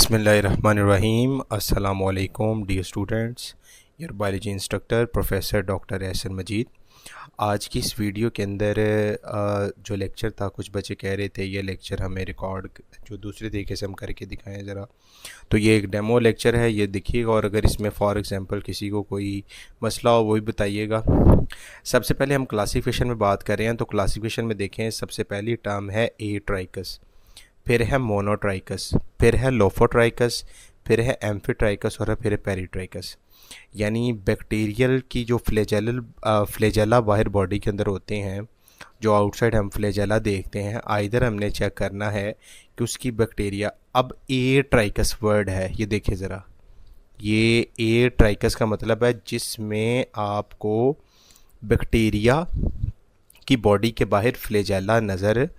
बिस्मिल्लाहिर्रहमानिर्रहीम। अस्सलामु अलैकुम dear students, your biology instructor professor doctor Ehsan Majeed. आज की इस वीडियो के अंदर जो लेक्चर था, कुछ बच्चे कह रहे थे ये लेक्चर हमें रिकॉर्ड जो दूसरे तरीके से हम करके दिखाएं ज़रा। तो ये एक डेमो लेक्चर है, ये देखिएगा, और अगर इसमें फॉर एग्ज़ाम्पल किसी को कोई मसला हो वो भी बताइएगा। सबसे पहले हम क्लासिफिकेशन में बात कर रहे हैं, तो क्लासिफिकेशन में देखें, सबसे पहली टर्म है एट्राइकस, फिर है मोनोट्राइकस, फिर है लोफोट्राइकस, फिर है एम्फीट्राइकस और फिर है पेरीट्राइकस। यानी बैक्टीरियल की जो फ्लैजेला बाहर बॉडी के अंदर होते हैं, जो आउटसाइड हम फ्लैजेला देखते हैं, आइदर हमने चेक करना है कि उसकी बैक्टीरिया, अब ए ट्राइकस वर्ड है, ये देखिए ज़रा, ये ए ट्राइकस का मतलब है जिसमें आपको बैक्टीरिया की बॉडी के बाहर फ्लैजेला नज़र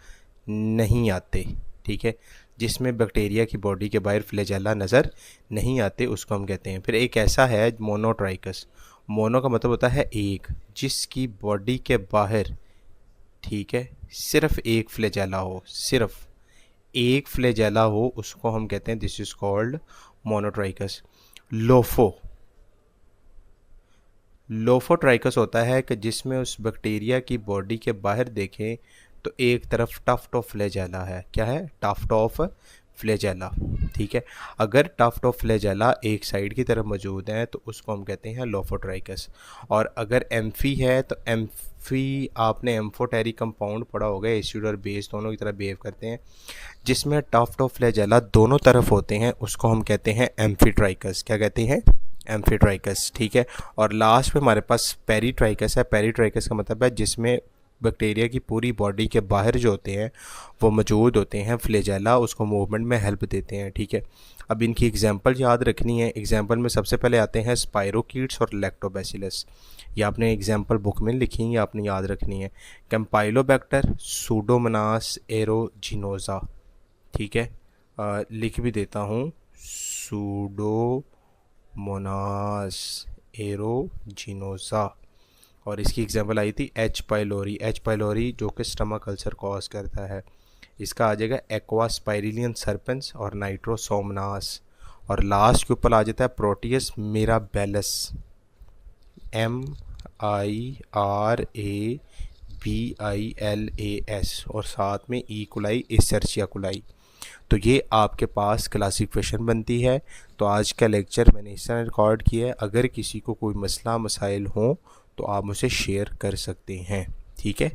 नहीं आते, ठीक है, जिसमें बैक्टीरिया की बॉडी के बाहर फ्लैजेला नज़र नहीं आते, उसको हम कहते हैं। फिर एक ऐसा है मोनोट्राइकस, मोनो का मतलब होता है एक, जिसकी बॉडी के बाहर, ठीक है, सिर्फ एक फ्लैजेला हो, सिर्फ एक फ्लैजेला हो, उसको हम कहते हैं, this is called monotrichous. Lophotrichous होता है कि जिसमें उस बैक्टीरिया की बॉडी के बाहर देखें तो एक तरफ टफ्ट ऑफ फ्लैजेला है। क्या है? टफ्ट ऑफ फ्लैजेला, ठीक है। अगर टफ्ट ऑफ फ्लैजेला एक साइड की तरफ मौजूद है तो उसको हम कहते हैं लोफोट्राइकस। और अगर एम्फी है तो एम्फी, आपने एम्फोटेरी कंपाउंड पढ़ा होगा, एसिड और बेस दोनों की तरह बिहेव करते हैं, जिसमें टफ्ट ऑफ फ्लैजेला दोनों तरफ होते हैं, उसको हम कहते हैं एम्फीट्राइकस। क्या कहते हैं? एम्फीट्राइकस, ठीक है। और लास्ट में हमारे पास पेरीट्राइकस है। पेरीट्राइकस का मतलब है जिसमें बैक्टीरिया की पूरी बॉडी के बाहर जो होते हैं वो मौजूद होते हैं फ्लैजेला, उसको मूवमेंट में हेल्प देते हैं, ठीक है। अब इनकी एग्जांपल याद रखनी है। एग्जांपल में सबसे पहले आते हैं स्पाइरोकीट्स और लैक्टोबैसिलस। ये आपने एग्जांपल बुक में लिखी है, आपने याद रखनी है। कैम्पाइलोबैक्टर, सूडोमोनास एरोजिनोसा, ठीक है, लिख भी देता हूँ, सूडोमोनास एरोजिनोसा। और इसकी एग्जांपल आई थी एच पाइलोरी, एच पाइलोरी जो कि स्टमक अल्सर कॉज करता है। इसका आ जाएगा एक्वास्पाइरिलियन सर्पेंस और नाइट्रोसोमनास। और लास्ट के ऊपर आ जाता है प्रोटियस मिराबेलस, MIRABILAS, और साथ में इकोलाई एसर्चिया कोलाई। तो ये आपके पास क्लासिफिकेशन बनती है। तो आज का लेक्चर मैंने इस तरह रिकॉर्ड किया है। अगर किसी को कोई मसला मसाइल हो तो आप मुझसे शेयर कर सकते हैं, ठीक है।